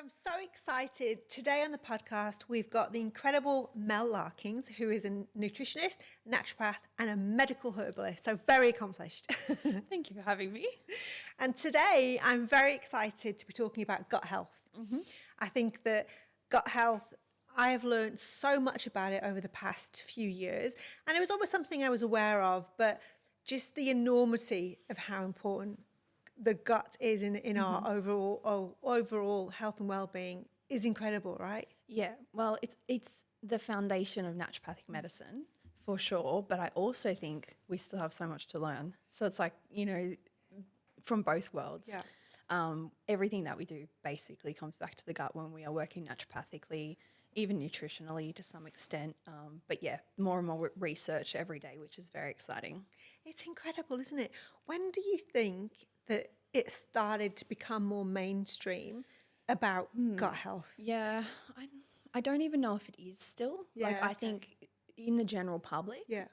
I'm so excited. Today on the podcast, we've got the incredible Mel Larkins, who is a nutritionist, naturopath, and a medical herbalist. So very accomplished. Thank you for having me. And today, I'm very excited to be talking about gut health. I think that gut health, I have learned so much about it over the past few years. And it was always something I was aware of, but just the enormity of how important the gut is in our overall health and well-being is incredible, right? Yeah, well, it's the foundation of naturopathic medicine for sure, but I also think we still have so much to learn. So it's like, from both worlds. Yeah. Everything that we do basically comes back to the gut when we are working naturopathically, even nutritionally to some extent. But yeah, more and more research every day, which is very exciting. It's incredible, isn't it? When do you think that it started to become more mainstream about gut health? Yeah, I don't even know if it is still. Yeah, I okay. think in the general public, Yeah.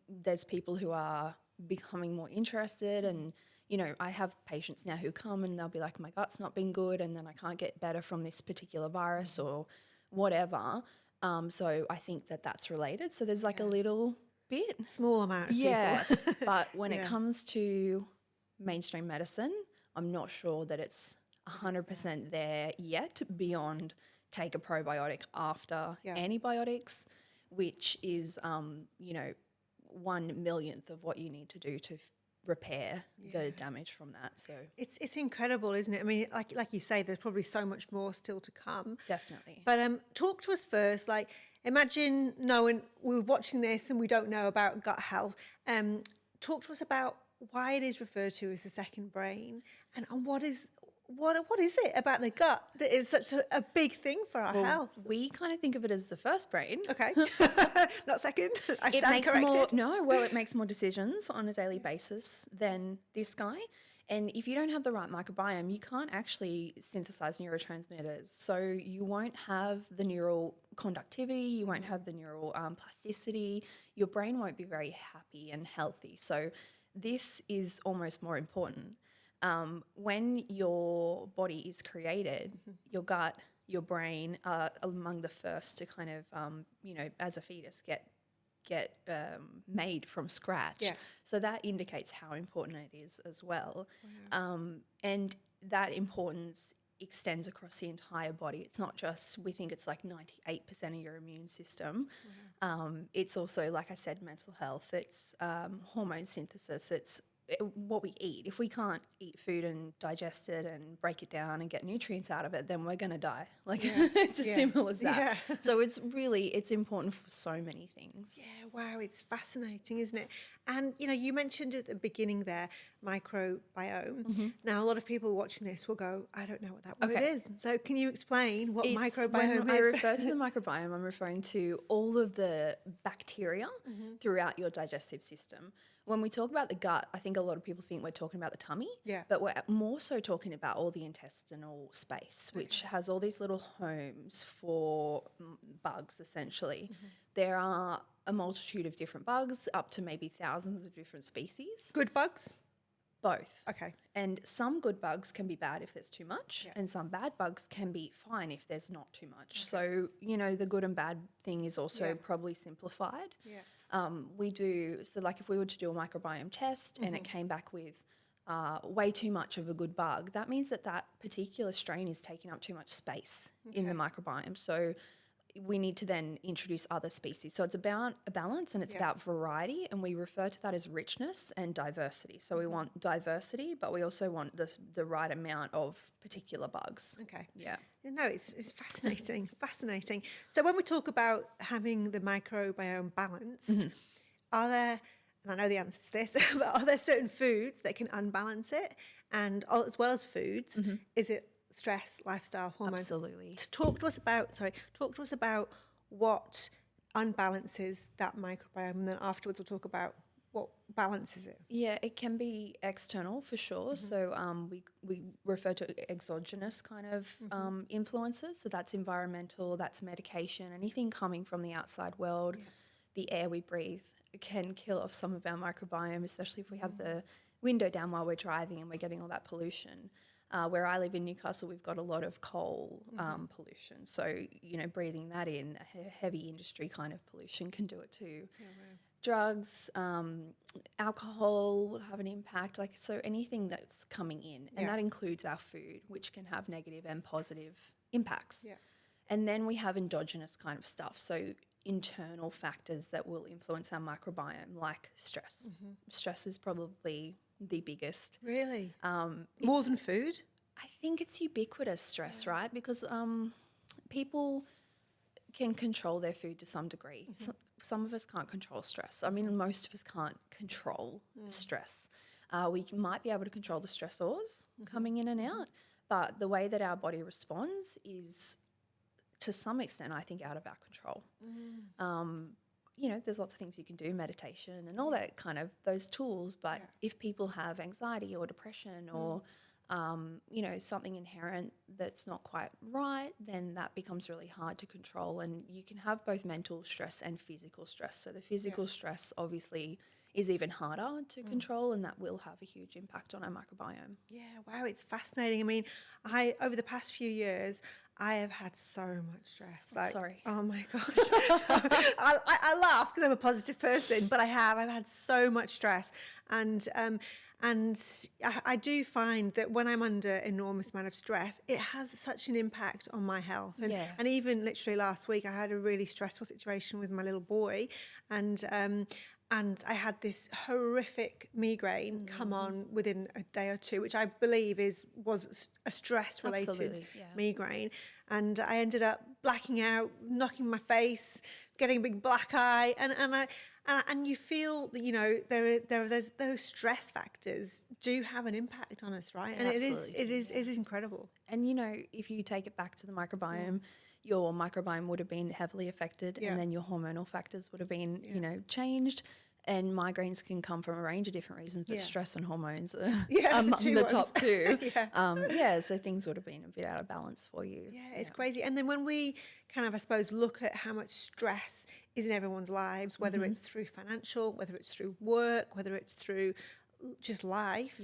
There's people who are becoming more interested and, I have patients now who come and they'll be like, my gut's not been good and then I can't get better from this particular virus or whatever. So I think that that's related. So there's like a little bit. Small amount of Yeah, people. but when it Yeah. comes to mainstream medicine, I'm not sure that it's 100% there yet beyond take a probiotic after Yeah. antibiotics, which is, 1/1,000,000th of what you need to do to repair the damage from that. So It's incredible, isn't it? I mean, like you say, there's probably so much more still to come. Definitely. But talk to us first. Like, imagine knowing we're watching this and we don't know about gut health. Talk to us about why it is referred to as the second brain, and what is it about the gut that is such a big thing for our health? We kind of think of it as the first brain. Okay, not second. I It stand makes corrected. it makes more decisions on a daily basis than this guy. And if you don't have the right microbiome, you can't actually synthesize neurotransmitters. So you won't have the neural conductivity, you won't have the neural plasticity, your brain won't be very happy and healthy. So this is almost more important. When your body is created, your gut, your brain are among the first to kind of, as a fetus get made from scratch. Yeah. So that indicates how important it is as well. And that importance extends across the entire body. It's not just, we think it's like 98% of your immune system. It's also, like I said, mental health. It's hormone synthesis. It's what we eat. If we can't eat food and digest it and break it down and get nutrients out of it, then we're going to die. It's as simple as that. Yeah. So it's important for so many things. Yeah, wow, it's fascinating, isn't it? And, you mentioned at the beginning there, microbiome. Now, a lot of people watching this will go, I don't know what that word is. So can you explain what microbiome When I is? refer to the microbiome, I'm referring to all of the bacteria throughout your digestive system. When we talk about the gut, I think a lot of people think we're talking about the tummy, Yeah. but we're more so talking about all the intestinal space, which has all these little homes for bugs, essentially. There are a multitude of different bugs, up to maybe thousands of different species. Good bugs? Both. Okay. And some good bugs can be bad if there's too much, and some bad bugs can be fine if there's not too much. So, the good and bad thing is also probably simplified. Yeah. Like if we were to do a microbiome test and it came back with way too much of a good bug, that means that particular strain is taking up too much space in the microbiome. So we need to then introduce other species. So it's about a balance and it's about variety, and we refer to that as richness and diversity. So we want diversity, but we also want the right amount of particular bugs. Okay. Yeah. No, it's fascinating, fascinating. So when we talk about having the microbiome balanced, are there, and I know the answer to this, but are there certain foods that can unbalance it? And as well as foods, is it stress, lifestyle, hormones? Absolutely. Talk to us about what unbalances that microbiome, and then afterwards we'll talk about what balances it. Yeah, it can be external for sure. So we refer to exogenous kind of influences. So that's environmental, that's medication, anything coming from the outside world. The air we breathe can kill off some of our microbiome, especially if we have the window down while we're driving and we're getting all that pollution. Where I live in Newcastle, we've got a lot of coal pollution. So, breathing that in, heavy industry kind of pollution can do it too. Yeah, wow. Drugs, alcohol will have an impact. Like, so anything that's coming in, and that includes our food, which can have negative and positive impacts. Yeah. And then we have endogenous kind of stuff. So internal factors that will influence our microbiome, like stress. Stress is probably the biggest. Really? More than food? I think it's ubiquitous stress, right? Because people can control their food to some degree. Some of us can't control stress. I mean, most of us can't control stress. We might be able to control the stressors coming in and out, but the way that our body responds is, to some extent, I think, out of our control. There's lots of things you can do, meditation and all that kind of those tools. But if people have anxiety or depression or, something inherent that's not quite right, then that becomes really hard to control. And you can have both mental stress and physical stress. So the physical stress obviously is even harder to control, and that will have a huge impact on our microbiome. Yeah, wow, it's fascinating. I mean, over the past few years, I have had so much stress. Sorry. Oh my gosh. I laugh because I'm a positive person, but I've had so much stress. And I do find that when I'm under enormous amount of stress, it has such an impact on my health. And even literally last week, I had a really stressful situation with my little boy, and I had this horrific migraine come on within a day or two, which I believe was a stress-related migraine. And I ended up blacking out, knocking my face, getting a big black eye, and you feel that there's those stress factors do have an impact on us, right? And it is incredible. And if you take it back to the microbiome, your microbiome would have been heavily affected, and then your hormonal factors would have been changed. And migraines can come from a range of different reasons, but stress and hormones are among the top two. So things would have been a bit out of balance for you. Yeah, it's crazy. And then when we kind of, I suppose, look at how much stress is in everyone's lives, whether it's through financial, whether it's through work, whether it's through just life,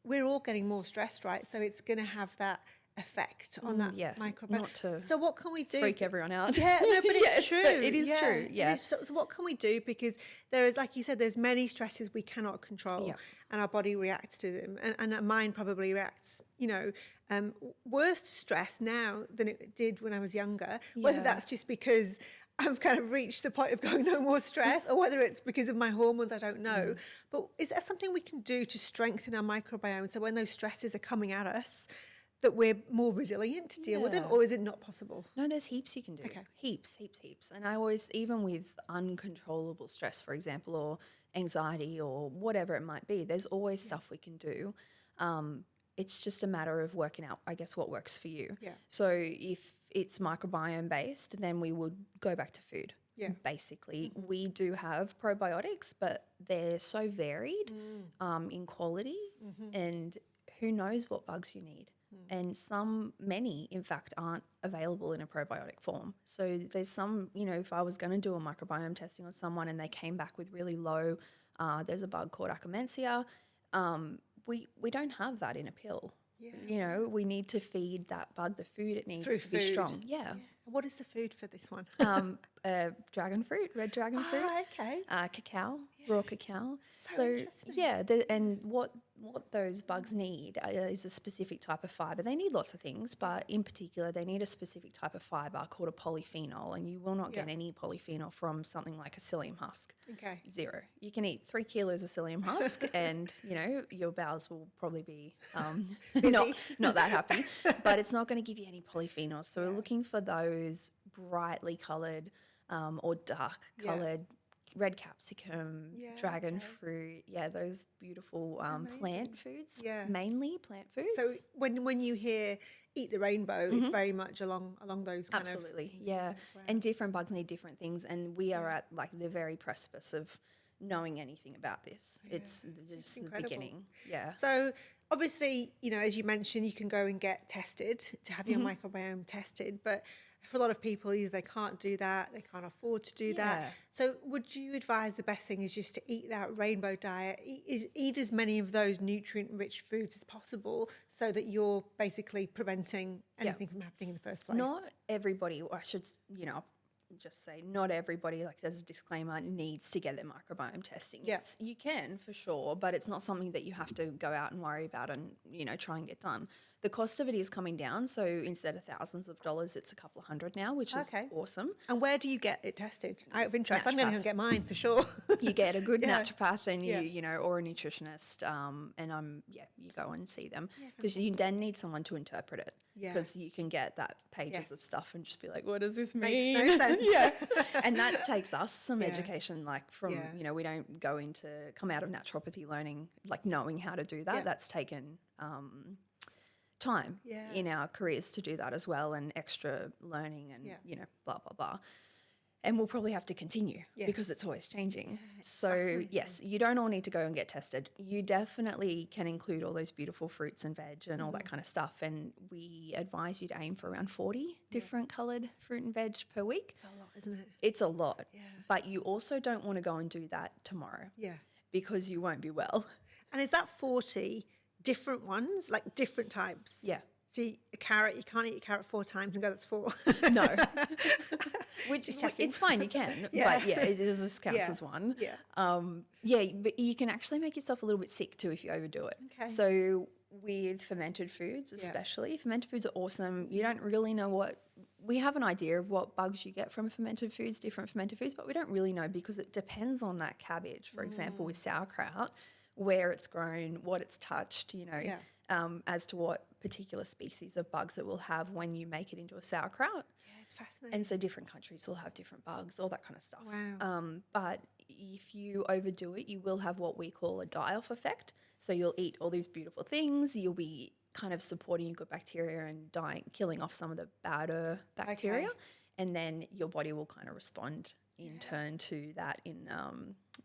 we're all getting more stressed, right? So it's going to have that effect on that microbiome. So what can we do? Freak everyone out. Yeah, no, but it's true. But it is true. Yeah. So what can we do? Because there is, like you said, there's many stresses we cannot control, and our body reacts to them, and our mind probably reacts, worse to stress now than it did when I was younger. Whether that's just because I've kind of reached the point of going no more stress, or whether it's because of my hormones, I don't know. But is there something we can do to strengthen our microbiome so when those stresses are coming at us, that we're more resilient to deal with them, or is it not possible? No, there's heaps you can do. Okay. Heaps. And I always, even with uncontrollable stress, for example, or anxiety or whatever it might be, there's always stuff we can do. It's just a matter of working out, I guess, what works for you. Yeah. So if it's microbiome based, then we would go back to food. Yeah. Basically, we do have probiotics, but they're so varied in quality, and who knows what bugs you need. And many, in fact, aren't available in a probiotic form. So there's some, if I was going to do a microbiome testing on someone and they came back with really low, there's a bug called Akkermansia, we don't have that in a pill. Yeah. We need to feed that bug the food it needs to be strong. Yeah. What is the food for this one? Dragon fruit, red dragon fruit. Oh, okay. Cacao, raw cacao. So interesting. Yeah, and what those bugs need is a specific type of fibre. They need lots of things, but in particular, they need a specific type of fibre called a polyphenol, and you will not get any polyphenol from something like a psyllium husk. Okay. 0. You can eat 3 kilos of psyllium husk, and your bowels will probably be not that happy. But it's not going to give you any polyphenols. So we're looking for those brightly coloured or dark coloured. Red capsicum, dragon fruit, those beautiful plant foods, mainly plant foods. So when you hear eat the rainbow, it's very much along those kind of... Absolutely, yeah. Wow. And different bugs need different things, and we are at like the very precipice of knowing anything about this. Yeah. It's just the beginning. Yeah. So obviously, as you mentioned, you can go and get tested to have your microbiome tested, but for a lot of people, either they can't do that, they can't afford to do that. Yeah. So would you advise the best thing is just to eat that rainbow diet, eat as many of those nutrient-rich foods as possible so that you're basically preventing anything from happening in the first place? Not everybody, or I should, just say not everybody, like as a disclaimer, needs to get their microbiome testing. Yeah. You can for sure, but it's not something that you have to go out and worry about and, try and get done. The cost of it is coming down. So instead of thousands of dollars, it's a couple of hundred now, which is awesome. And where do you get it tested? Out of interest, I'm going to Naturopath. get mine for sure. You get a good Yeah. naturopath and Yeah. or a nutritionist, you go and see them because you then need someone to interpret it Yeah. because you can get that pages of Yes. stuff and just be like, what does this Makes mean? no sense. Yeah. And that takes us some Yeah. education, like from, Yeah. we don't come out of naturopathy learning, like knowing how to do that. Yeah. That's taken time Yeah. in our careers to do that as well, and extra learning and, blah, blah, blah. And we'll probably have to continue because it's always changing. So, fascinating. yes, you don't all need to go and get tested. You definitely can include all those beautiful fruits and veg and all that kind of stuff. And we advise you to aim for around 40 different coloured fruit and veg per week. It's a lot, isn't it? It's a lot. Yeah. But you also don't want to go and do that tomorrow Yeah. because you won't be well. And is that 40 different ones, like different types? Yeah. See, a carrot, you can't eat a carrot 4 times and go, that's 4. No. It's fine, you can. Yeah. But, it just counts Yeah. as one. Yeah. But you can actually make yourself a little bit sick too if you overdo it. Okay. So with fermented foods especially, fermented foods are awesome. You don't really know we have an idea of what bugs you get from fermented foods, different fermented foods, but we don't really know because it depends on that cabbage. For example, with sauerkraut, where it's grown, what it's touched, as to what particular species of bugs it will have when you make it into a sauerkraut. Yeah, it's fascinating. And so different countries will have different bugs, all that kind of stuff. Wow. But if you overdo it, you will have what we call a die-off effect. So you'll eat all these beautiful things. You'll be kind of supporting your good bacteria and killing off some of the badder bacteria. Okay. And then your body will kind of respond in turn to that in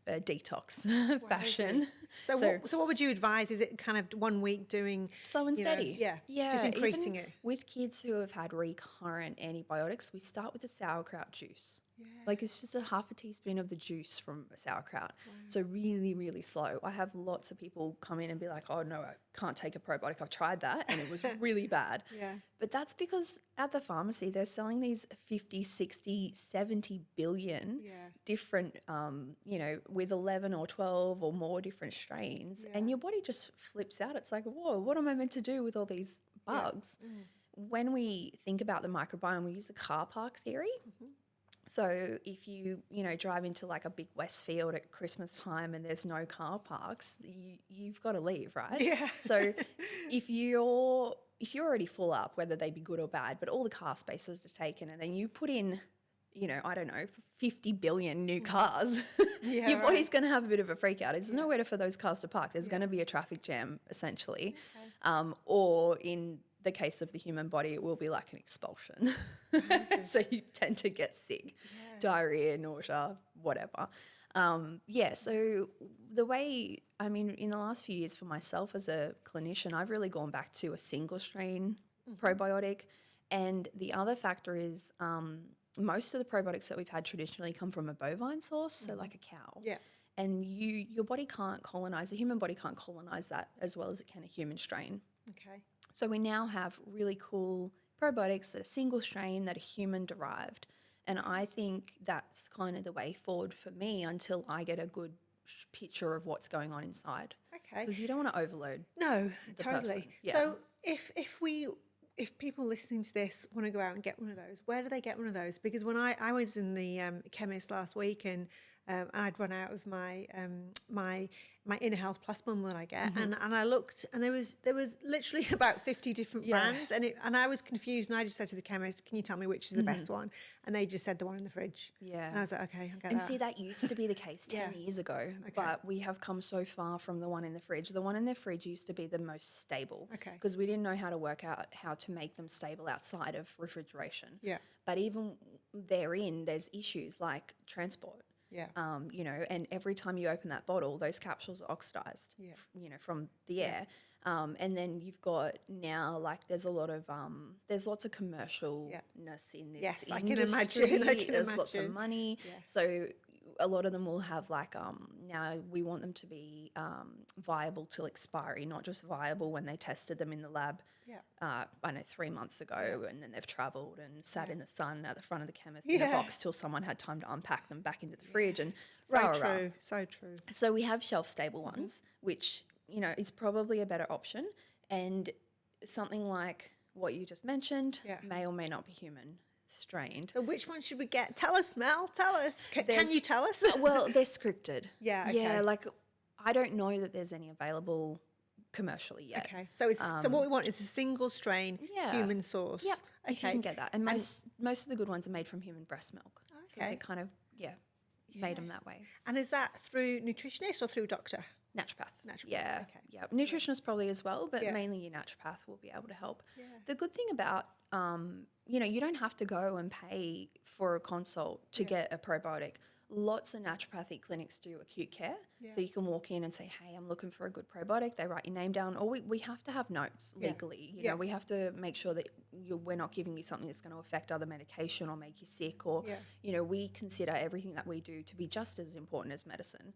a detox fashion. So what would you advise? Is it kind of 1 week doing slow and steady? Just increasing even it. With kids who have had recurrent antibiotics, we start with the sauerkraut juice. Like it's just a half a teaspoon of the juice from a sauerkraut. So really, really slow. I have lots of people come in and be like, oh no, I can't take a probiotic. I've tried that and it was really bad. Yeah. But that's because at the pharmacy, they're selling these 50, 60, 70 billion different, with 11 or 12 or more different strains. And your body just flips out. It's like, whoa, what am I meant to do with all these bugs? When we think about the microbiome, we use the car park theory. So if you drive into like a big Westfield at Christmas time and there's no car parks, you've got to leave, right? Yeah. So if you're already full up, whether they be good or bad, but all the car spaces are taken, and then you put in, I don't know, 50 billion new cars, your body's going to have a bit of a freak out. There's nowhere for those cars to park. There's going to be a traffic jam essentially, or in the case of the human body, it will be like an expulsion. So you tend to get sick, diarrhea, nausea, whatever. So the way, in the last few years for myself as a clinician, I've really gone back to a single strain probiotic. And the other factor is most of the probiotics that we've had traditionally come from a bovine source, so like a cow. Yeah. And your body can't colonize, the human body can't colonize that as well as it can a human strain. Okay. So we now have really cool probiotics that are single strain, that are human derived. And I think that's kind of the way forward for me until I get a good picture of what's going on inside. Okay. Because you don't want to overload. No, the totally. person. Yeah. So if people listening to this want to go out and get one of those, where do they get one of those? Because when I was in the chemist last week and I'd run out of my my Inner Health Plus bundle that I get, and I looked, and there was literally about 50 different brands, and I was confused, and I just said to the chemist, "Can you tell me which is the best one?" And they just said the one in the fridge. Yeah. And I was like, "Okay, I'll get And that." see, that used to be the case 10 years ago, but we have come so far from the one in the fridge. The one in the fridge used to be the most stable because we didn't know how to work out how to make them stable outside of refrigeration. Yeah. But even therein, there's issues like transport. Yeah. You know, and every time you open that bottle, those capsules are oxidized, Yeah. you know, from the air. And then you've got now, like, there's lots of commercialness in this Yes, industry. I can imagine. I can There's lots of imagine. money. Yes. So a lot of them will have like, now we want them to be viable till expiry, not just viable when they tested them in the lab. Yeah. I know 3 months ago, and then they've travelled and sat in the sun at the front of the chemist in Yeah. a box till someone had time to unpack them back into the fridge and So rah, rah, true. rah. So true. So we have shelf stable ones, which, you know, is probably a better option. And something like what you just mentioned may or may not be human strained. So which one should we get? Tell us, Mel. Tell us. Can There's- you tell us? Well, they're scripted. Yeah, Yeah, okay. like I don't know that there's any available commercially yet. Okay. So it's so what we want is a single strain human source. Yep, Okay. if you can get that. And most of the good ones are made from human breast milk. So they kind of, made them that way. And is that through nutritionist or through doctor? Naturopath. Naturopath, Yeah. okay. Yeah. Nutritionist probably as well, but Yeah. mainly your naturopath will be able to help. Yeah. The good thing about, you know, you don't have to go and pay for a consult to get a probiotic. Lots of naturopathic clinics do acute care. So you can walk in and say, hey, I'm looking for a good probiotic. They write your name down. Or we have to have notes legally. You know, we have to make sure that we're not giving you something that's going to affect other medication or make you sick. Or, you know, we consider everything that we do to be just as important as medicine.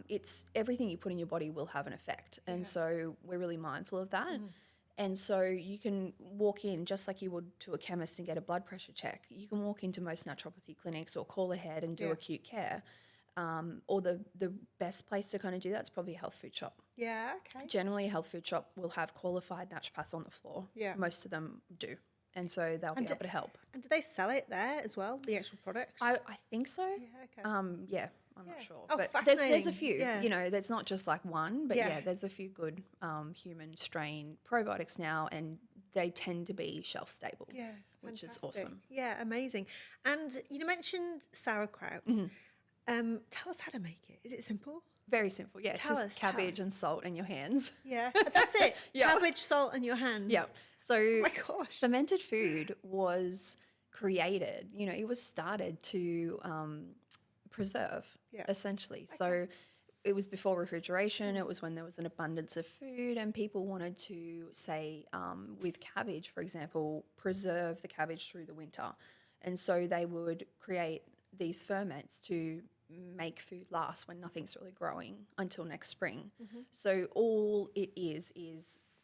It's everything you put in your body will have an effect. And so we're really mindful of that. And so you can walk in just like you would to a chemist and get a blood pressure check. You can walk into most naturopathy clinics or call ahead and do acute care. Or the best place to kind of do that is probably a health food shop. Yeah, okay. Generally, a health food shop will have qualified naturopaths on the floor. Yeah. Most of them do. And so they'll be able to help. And do they sell it there as well, the actual products? I think so. Yeah, okay. I'm not sure. Oh, but fascinating. there's a few, Yeah. you know, there's not just like one, but Yeah. there's a few good human strain probiotics now, and they tend to be shelf stable, which is fantastic. awesome. Yeah, amazing. And you mentioned sauerkraut. Tell us how to make it. Is it simple? Very simple. Yeah, it's Tell just us, tell cabbage us. and salt in your hands. Yeah, that's it. Yeah. Cabbage, salt, and your hands. Yep. So Oh my gosh. fermented food was created, you know, it was started to preserve, essentially. So it was before refrigeration. It was when there was an abundance of food and people wanted to, say, with cabbage, for example, preserve the cabbage through the winter. And so they would create these ferments to make food last when nothing's really growing until next spring. So all it is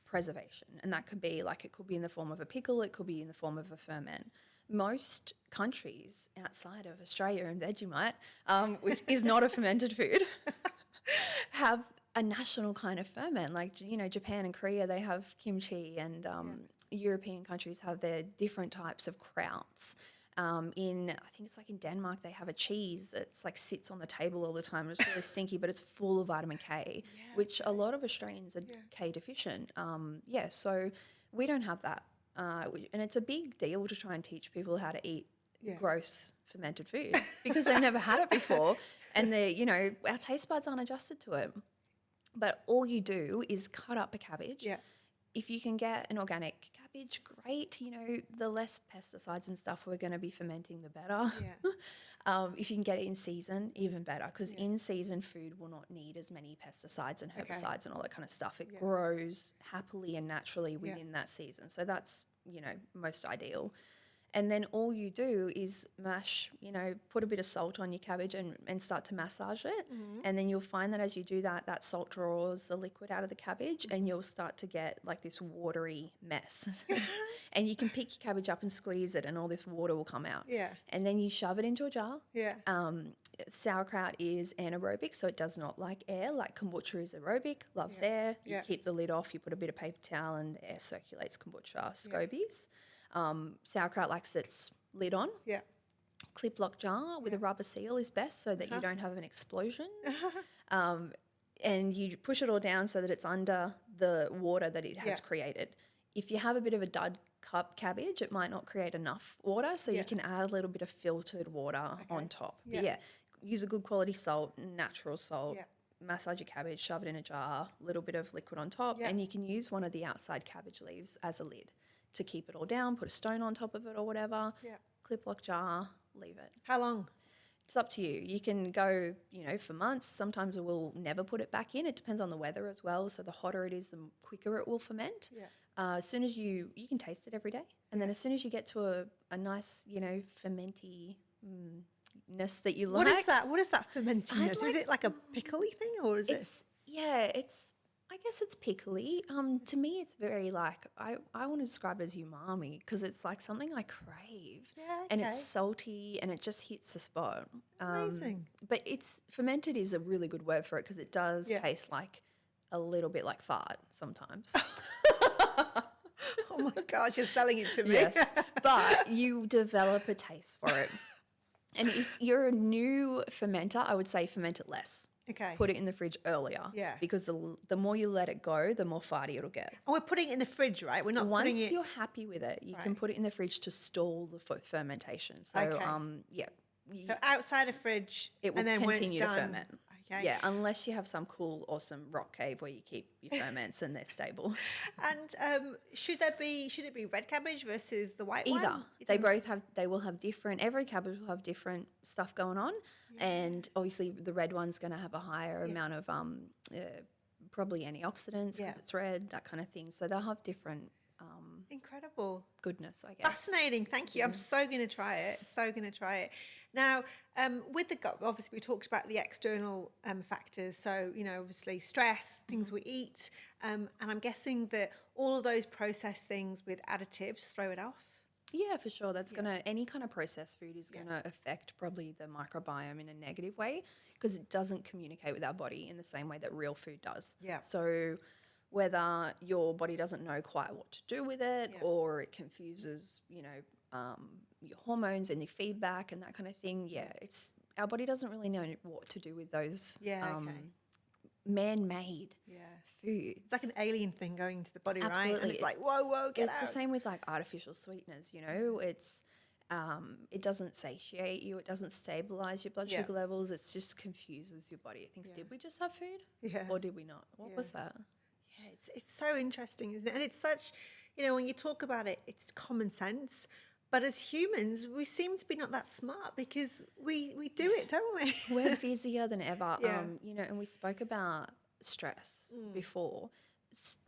preservation. And that could be like, it could be in the form of a pickle, it could be in the form of a ferment. Most countries outside of Australia and Vegemite, which is not a fermented food, have a national kind of ferment. Like, you know, Japan and Korea, they have kimchi, and European countries have their different types of krauts. I think it's like in Denmark, they have a cheese that's like sits on the table all the time. It's really stinky, but it's full of vitamin K, which a lot of Australians are K deficient. So we don't have that. And it's a big deal to try and teach people how to eat gross fermented food because they've never had it before. And our taste buds aren't adjusted to it. But all you do is cut up a cabbage. Yeah. If you can get an organic cabbage, great. You know, the less pesticides and stuff we're going to be fermenting, the better. Yeah. If you can get it in season, even better, because in season food will not need as many pesticides and herbicides and all that kind of stuff. It grows happily and naturally within that season. So that's, you know, most ideal. And then all you do is mash, you know, put a bit of salt on your cabbage and start to massage it. And then you'll find that as you do that, that salt draws the liquid out of the cabbage and you'll start to get like this watery mess. And you can pick your cabbage up and squeeze it and all this water will come out. Yeah. And then you shove it into a jar. Yeah. Sauerkraut is anaerobic, so it does not like air. Like kombucha is aerobic, loves air. You keep the lid off, you put a bit of paper towel and the air circulates kombucha, scobies. Sauerkraut likes its lid on. Yeah. Clip lock jar with a rubber seal is best so that you don't have an explosion. And you push it all down so that it's under the water that it has created. If you have a bit of a dud cup cabbage, it might not create enough water, so you can add a little bit of filtered water on top. But use a good quality salt, natural salt. Massage your cabbage, shove it in a jar, a little bit of liquid on top, and you can use one of the outside cabbage leaves as a lid to keep it all down, put a stone on top of it or whatever, clip lock jar, leave it. How long? It's up to you. You can go, for months. Sometimes we'll never put it back in. It depends on the weather as well. So the hotter it is, the quicker it will ferment. Yeah. As soon as you can taste it every day. And then as soon as you get to a nice, fermenty-ness that you like. What is that? What is that fermentiness? Is like- it like a pickly thing, or is it? I guess it's pickly. To me, it's very like, I want to describe it as umami because it's like something I crave. Yeah, And okay. it's salty and it just hits the spot. Amazing. But it's fermented is a really good word for it because it does Yeah. taste like a little bit like fart sometimes. Oh my gosh, you're selling it to me. Yes, but you develop a taste for it. And if you're a new fermenter, I would say ferment it less. Okay. Put it in the fridge earlier. Yeah. Because the more you let it go, the more farty it'll get. And we're putting it in the fridge, right? We're not Once putting it. you're happy with it, you can Right. put it in the fridge to stall the fermentation. So, Okay. So outside a fridge, it will and then when it's continue to done, ferment. Okay. Yeah, unless you have some cool, awesome rock cave where you keep your ferments and they're stable. And should it be red cabbage versus the white one? Either. They will have different, every cabbage will have different stuff going on. And obviously the red one's going to have a higher amount of probably antioxidants because Yeah. it's red, that kind of thing. So they'll have different Incredible. goodness, I guess. Fascinating. Thank you. I'm so going to try it. So going to try it. Now, with the gut, obviously we talked about the external factors. So, obviously stress, things we eat. And I'm guessing that all of those processed things with additives throw it off. Yeah, for sure. That's any kind of processed food is gonna affect probably the microbiome in a negative way because it doesn't communicate with our body in the same way that real food does. Yeah. So whether your body doesn't know quite what to do with it or it confuses, your hormones and your feedback and that kind of thing. Yeah, our body doesn't really know what to do with those man-made foods. It's like an alien thing going into the body, right? Absolutely. And it's like, whoa, get out. It's the same with like artificial sweeteners, It's it doesn't satiate you, it doesn't stabilize your blood sugar levels, it just confuses your body. It thinks, did we just have food? Yeah. Or did we not? What was that? Yeah, it's so interesting, isn't it? And it's such, when you talk about it, it's common sense. But as humans, we seem to be not that smart because we do it, don't we? We're busier than ever. Yeah. And we spoke about stress before.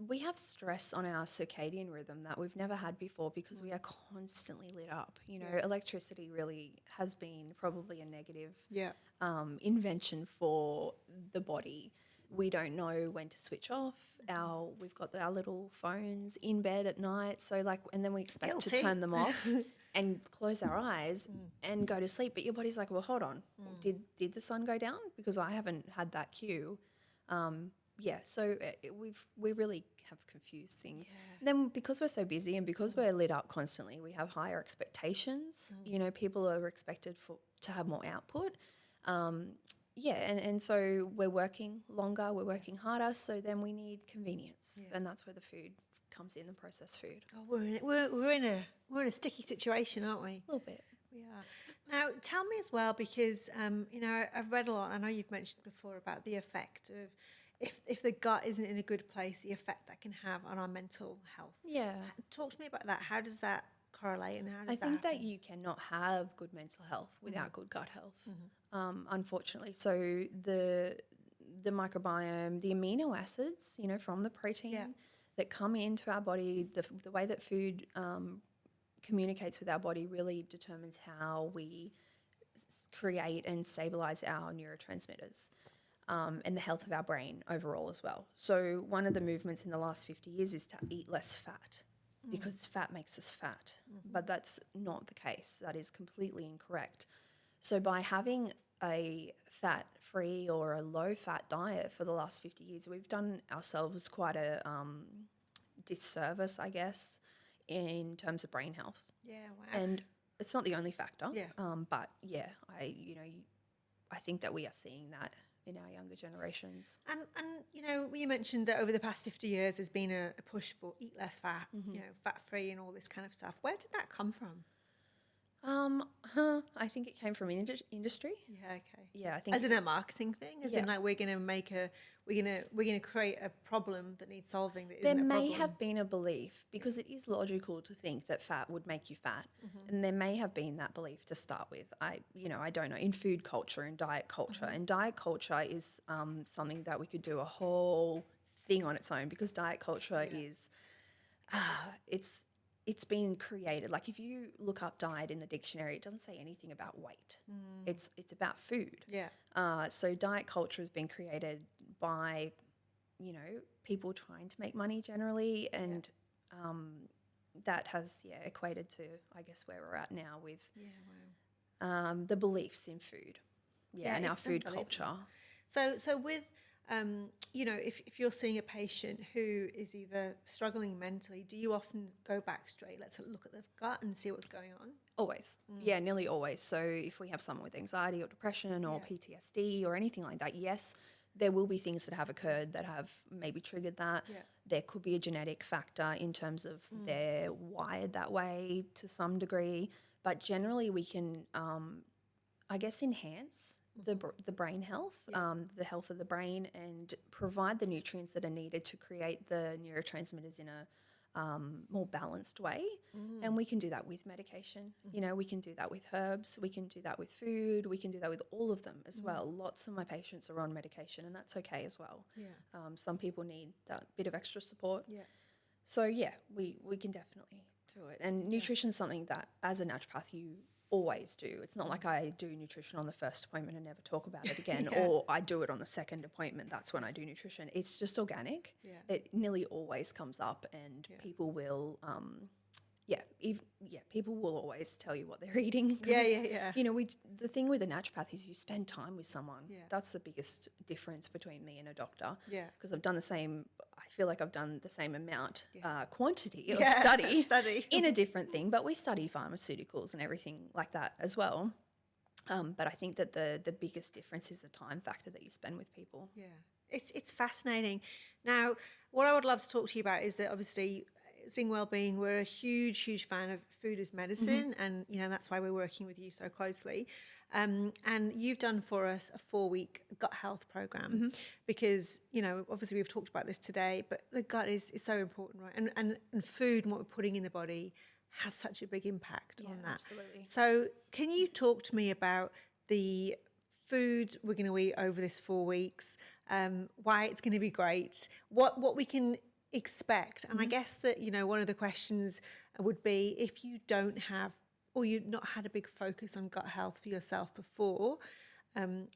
We have stress on our circadian rhythm that we've never had before because we are constantly lit up. Electricity really has been probably a negative invention for the body. We don't know when to switch off. We've got our little phones in bed at night, so and then we expect to turn them off and close our eyes and go to sleep. But your body's like, well, hold on, did the sun go down? Because I haven't had that cue. So we really have confused things. Yeah. Then because we're so busy and because we're lit up constantly, we have higher expectations. People are expected to have more output. And so we're working longer, we're working harder, so then we need convenience, and that's where the food comes in, the processed food. Oh, we're in a sticky situation, aren't we? A little bit. We are. Now, tell me as well, because I've read a lot. I know you've mentioned before about the effect of if the gut isn't in a good place, the effect that can have on our mental health. Yeah. Talk to me about that. How does that correlate, and how does I think happen? that you cannot have good mental health without good gut health, unfortunately. So the microbiome, the amino acids, from the protein that come into our body, the way that food communicates with our body really determines how we create and stabilize our neurotransmitters. And the health of our brain overall as well. So one of the movements in the last 50 years is to eat less fat because fat makes us fat. But that's not the case. That is completely incorrect. So by having a fat-free or a low-fat diet for the last 50 years, we've done ourselves quite a disservice, I guess, in terms of brain health. Yeah, wow. And it's not the only factor. Yeah. But I think that we are seeing that in our younger generations. And you mentioned that over the past 50 years there's been a push for eat less fat, fat-free and all this kind of stuff. Where did that come from? I think it came from industry. Yeah, okay. Yeah, I think As in a marketing thing, as in Yeah. like we're gonna create a problem that needs solving that There isn't a may problem. have been a belief because it is logical to think that fat would make you fat, and there may have been that belief to start with. I don't know, in food culture and diet culture, and diet culture is something that we could do a whole thing on its own because diet culture is it's been created. Like if you look up diet in the dictionary, it doesn't say anything about weight. It's about food. Yeah. So diet culture has been created by, people trying to make money generally, and that has equated to I guess where we're at now with Yeah, wow. the beliefs in food, and our It's food unbelievable. culture. So with if you're seeing a patient who is either struggling mentally, do you often go back straight? Let's look at the gut and see what's going on. Always. Yeah, nearly always. So if we have someone with anxiety or depression or PTSD or anything like that, yes, there will be things that have occurred that have maybe triggered that. Yeah. There could be a genetic factor in terms of they're wired that way to some degree, but generally we can, I guess, enhance the brain health, the health of the brain, and provide the nutrients that are needed to create the neurotransmitters in a more balanced way. And we can do that with medication. We can do that with herbs. We can do that with food. We can do that with all of them as well. Lots of my patients are on medication, and that's okay as well. Yeah. Some people need that bit of extra support. Yeah. So yeah, we can definitely do it. And nutrition's something that as a naturopath you always do. It's not like I do nutrition on the first appointment and never talk about it again, or I do it on the second appointment, that's when I do nutrition. It's just organic. Yeah. It nearly always comes up, and people will people will always tell you what they're eating. Yeah. The thing with a naturopath is you spend time with someone. Yeah. That's the biggest difference between me and a doctor. Yeah. Because I've done the same. I feel like I've done the same amount, quantity of Yeah, study in a different thing. But we study pharmaceuticals and everything like that as well. But I think that the biggest difference is the time factor that you spend with people. Yeah. It's fascinating. Now, what I would love to talk to you about is that obviously Sing Wellbeing, we're a huge fan of food as medicine, and that's why we're working with you so closely. And you've done for us a 4-week gut health program because obviously we've talked about this today, but the gut is so important, right? And food and what we're putting in the body has such a big impact on that. Absolutely. So can you talk to me about the food we're going to eat over this 4 weeks, why it's going to be great, what we can expect? And I guess that one of the questions would be, if you don't have, or you've not had a big focus on gut health for yourself before,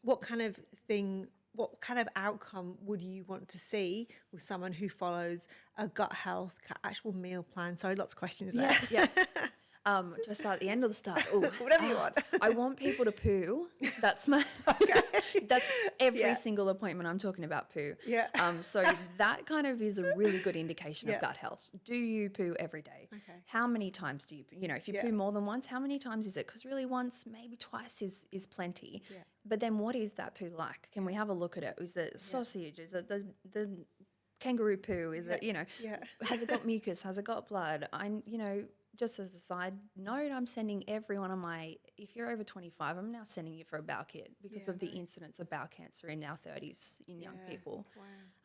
what kind of outcome would you want to see with someone who follows a gut health actual meal plan? Sorry, lots of questions there. Yeah. Do I start at the end or the start? Ooh. Whatever you want. I want people to poo. That's my. That's every single appointment. I'm talking about poo. Yeah. So that kind of is a really good indication of gut health. Do you poo every day? Okay. How many times do you poo? If you poo more than once, how many times is it? Because really once, maybe twice is plenty. Yeah. But then what is that poo like? Can we have a look at it? Is it sausage? Is it the kangaroo poo? Is it, has it got mucus? Has it got blood? Just as a side note, I'm sending everyone on if you're over 25, I'm now sending you for a bowel kit because of the incidence of bowel cancer in our 30s in young people.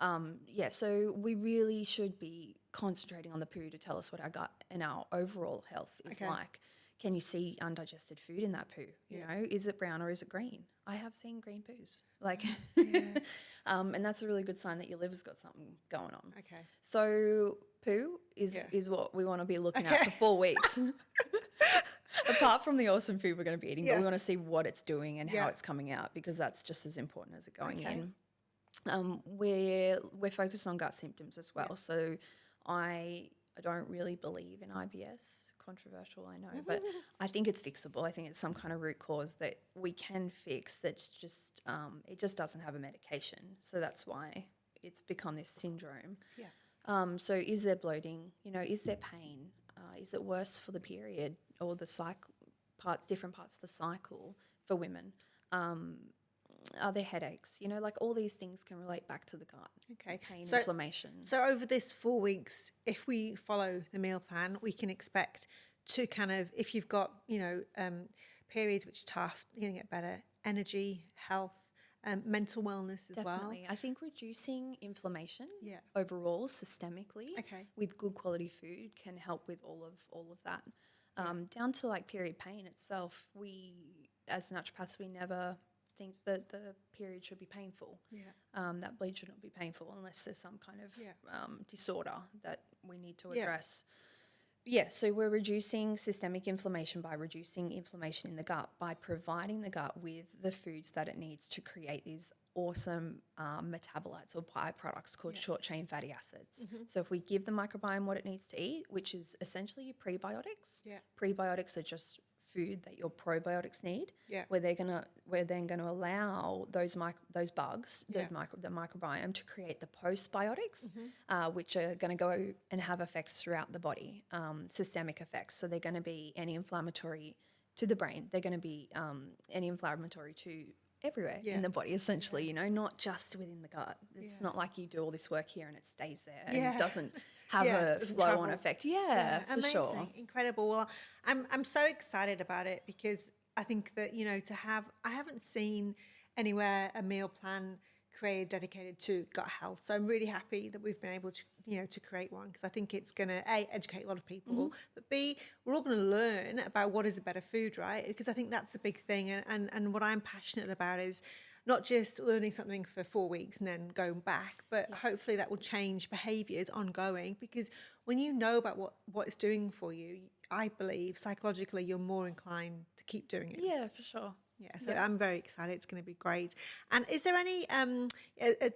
Wow. So we really should be concentrating on the poo to tell us what our gut and our overall health is like. Can you see undigested food in that poo? Is it brown or is it green? I have seen green poos. And that's a really good sign that your liver's got something going on. Okay. So poo is what we want to be looking at for 4 weeks. Apart from the awesome food we're going to be eating, but we want to see what it's doing and how it's coming out, because that's just as important as it going in. We're focused on gut symptoms as well. So I don't really believe in IBS. Controversial, I know, but I think it's fixable. I think it's some kind of root cause that we can fix. That's just it just doesn't have a medication. So that's why it's become this syndrome. Yeah. So is there bloating? Is there pain? Is it worse for the period or the different parts of the cycle for women? Are there headaches? All these things can relate back to the gut. Okay. Pain, inflammation. So over this 4 weeks, if we follow the meal plan, we can expect to kind of, if you've got, periods which are tough, you're going to get better energy, health, mental wellness as well. Definitely. I think reducing inflammation Yeah. overall systemically Okay. with good quality food can help with all of that. Down to like period pain itself, we as naturopaths we never think that the period should be painful. Yeah. That bleed should not be painful unless there's some kind of Yeah. disorder that we need to Yeah. address. Yeah, so we're reducing systemic inflammation by reducing inflammation in the gut, by providing the gut with the foods that it needs to create these awesome metabolites or byproducts called short-chain fatty acids. So if we give the microbiome what it needs to eat, which is essentially your prebiotics, prebiotics are just food that your probiotics need, where we're then gonna allow those bugs, the microbiome to create the postbiotics, which are gonna go and have effects throughout the body, systemic effects. So they're gonna be anti-inflammatory to the brain. They're gonna be anti-inflammatory to everywhere in the body, essentially, not just within the gut. It's not like you do all this work here and it stays there and it doesn't have a flow-on effect. Yeah, for amazing. sure. Incredible. Well, I'm so excited about it because I think that, I haven't seen anywhere a meal plan created dedicated to gut health. So I'm really happy that we've been able to, to create one because I think it's going to, A, educate a lot of people, but B, we're all going to learn about what is a better food, right? Because I think that's the big thing. And what I'm passionate about is not just learning something for 4 weeks and then going back, but hopefully that will change behaviours ongoing because when you know about what it's doing for you, I believe psychologically you're more inclined to keep doing it. Yeah, for sure. Yeah, so I'm very excited. It's going to be great. And is there any,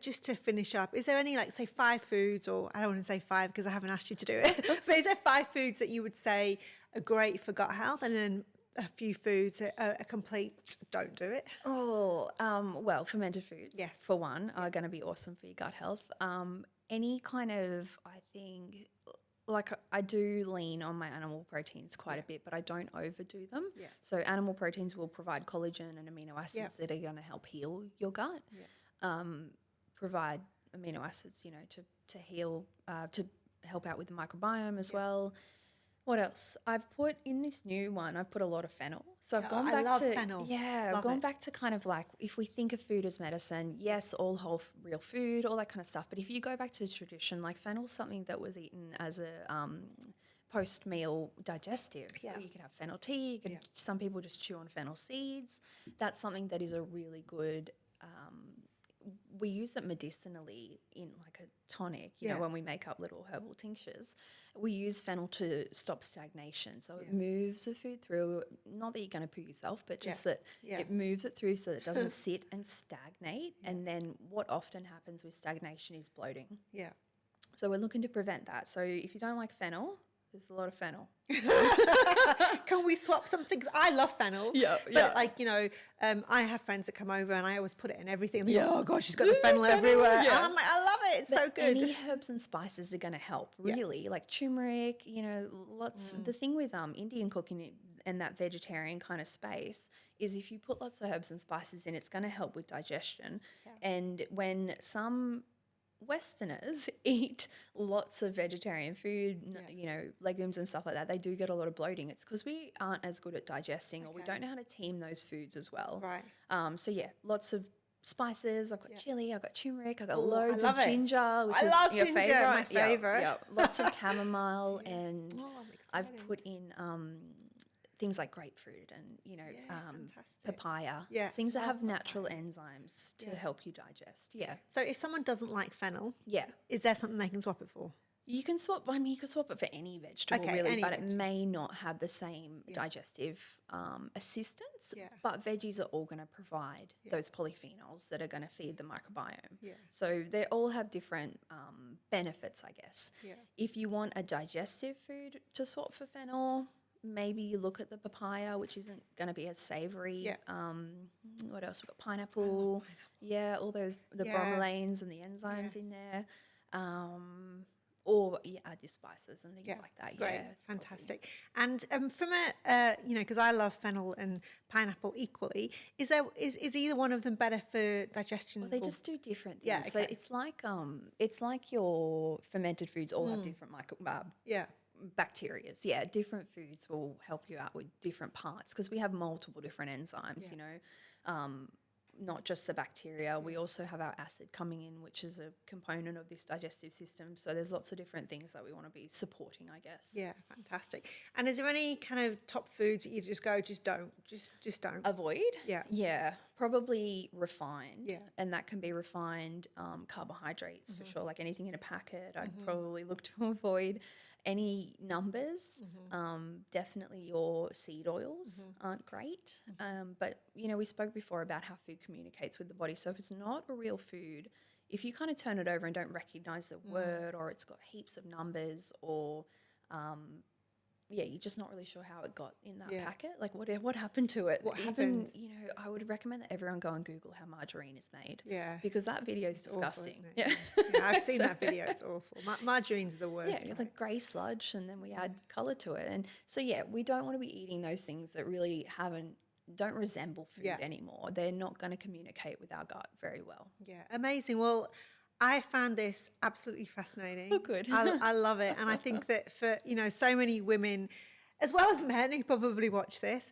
just to finish up, is there any, like, say, 5 foods, or I don't want to say 5 because I haven't asked you to do it, but is there 5 foods that you would say are great for gut health and then a few foods are a complete don't do it? Oh, well, fermented foods, for one, are going to be awesome for your gut health. Any kind of, I think, like I do lean on my animal proteins quite a bit, but I don't overdo them. Yeah. So animal proteins will provide collagen and amino acids that are going to help heal your gut. Provide amino acids, to heal, to help out with the microbiome as well. What else? I've put in this new one, I've put a lot of fennel. So I've gone back to fennel. I've gone back to kind of like, if we think of food as medicine, yes, all whole real food, all that kind of stuff. But if you go back to tradition, like fennel's something that was eaten as a post-meal digestive. Yeah. You could have fennel tea. Some people just chew on fennel seeds. That's something that is a really good. We use it medicinally in like a tonic, when we make up little herbal tinctures. We use fennel to stop stagnation. So it moves the food through, not that you're going to poo yourself, but just that it moves it through so that it doesn't sit and stagnate. And then what often happens with stagnation is bloating. Yeah. So we're looking to prevent that. So if you don't like fennel, there's a lot of fennel. Can we swap something? Because I love fennel. But like, I have friends that come over and I always put it in everything. And they go, oh God, she's got the fennel everywhere. And I'm like, I love it. It's so good. Any herbs and spices are going to help, really. Like turmeric, lots. The thing with Indian cooking and that vegetarian kind of space is if you put lots of herbs and spices in, it's going to help with digestion. And when some Westerners eat lots of vegetarian food, legumes and stuff like that, they do get a lot of bloating. It's because we aren't as good at digesting or we don't know how to team those foods as well. Right. So lots of spices. I've got chili, I've got turmeric, I've got loads of ginger, which I is love your ginger, favorite. my favorite. Yeah. Lots of chamomile and I'm I've excited. put in things like grapefruit and, fantastic. papaya. Things that have natural enzymes to help you digest. So if someone doesn't like fennel, Yeah. is there something they can swap it for? You can swap. I mean, you can swap it for any vegetable, really, any but vegetable. it may not have the same digestive assistance. Yeah. But veggies are all going to provide those polyphenols that are going to feed the microbiome. Yeah. So they all have different benefits, I guess. Yeah. If you want a digestive food to swap for fennel, maybe you look at the papaya, which isn't going to be as savoury. Yeah. What else? We've got pineapple. Yeah, all those the bromelains and the enzymes in there. Or add your spices and things like that. Great. Yeah, Fantastic. And from a, because I love fennel and pineapple equally, is either one of them better for digestion? Well, they just do different things. Yeah, So it's like your fermented foods all have different bacterias. Yeah, different foods will help you out with different parts because we have multiple different enzymes, you know, not just the bacteria. We also have our acid coming in, which is a component of this digestive system. So there's lots of different things that we want to be supporting, I guess. Yeah, fantastic. And is there any kind of top foods that you just go, just don't, just don't? Avoid? Yeah. Yeah, probably refined. Yeah. And that can be refined carbohydrates for sure. Like anything in a packet, I'd probably look to avoid. Any numbers, definitely your seed oils aren't great. But, you know, we spoke before about how food communicates with the body. So if it's not a real food, if you kind of turn it over and don't recognize the word, or it's got heaps of numbers, or yeah, you're just not really sure how it got in that packet. Like what happened to it? What Even, happened? you know, I would recommend that everyone go and Google how margarine is made. Yeah. Because that video is Awful, disgusting. isn't it? Yeah, I've seen that video. It's awful. Margarine's the worst. Yeah, it's like grey sludge, and then we add colour to it. And so, yeah, we don't want to be eating those things that really don't resemble food anymore. They're not going to communicate with our gut very well. Yeah, amazing. Well, I found this absolutely fascinating. Oh, good. I love it. And I think that for, you know, so many women, as well as men who probably watch this,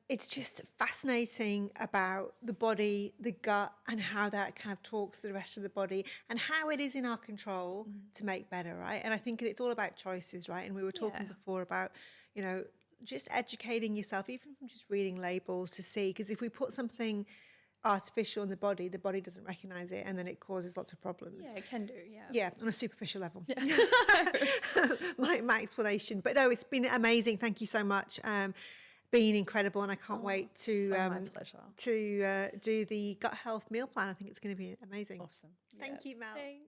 it's just fascinating about the body, the gut, and how that kind of talks to the rest of the body, and how it is in our control to make better, right? And I think it's all about choices, right? And we were talking before about, you know, just educating yourself, even from just reading labels to see, because if we put something artificial in the body doesn't recognize it, and then it causes lots of problems. Yeah, it can do, Yeah, on a superficial level. My explanation. But no, it's been amazing. Thank you so much. Been incredible, and I can't wait to my pleasure. to do the gut health meal plan. I think it's going to be amazing. Awesome. Thank you, Mel. Thanks.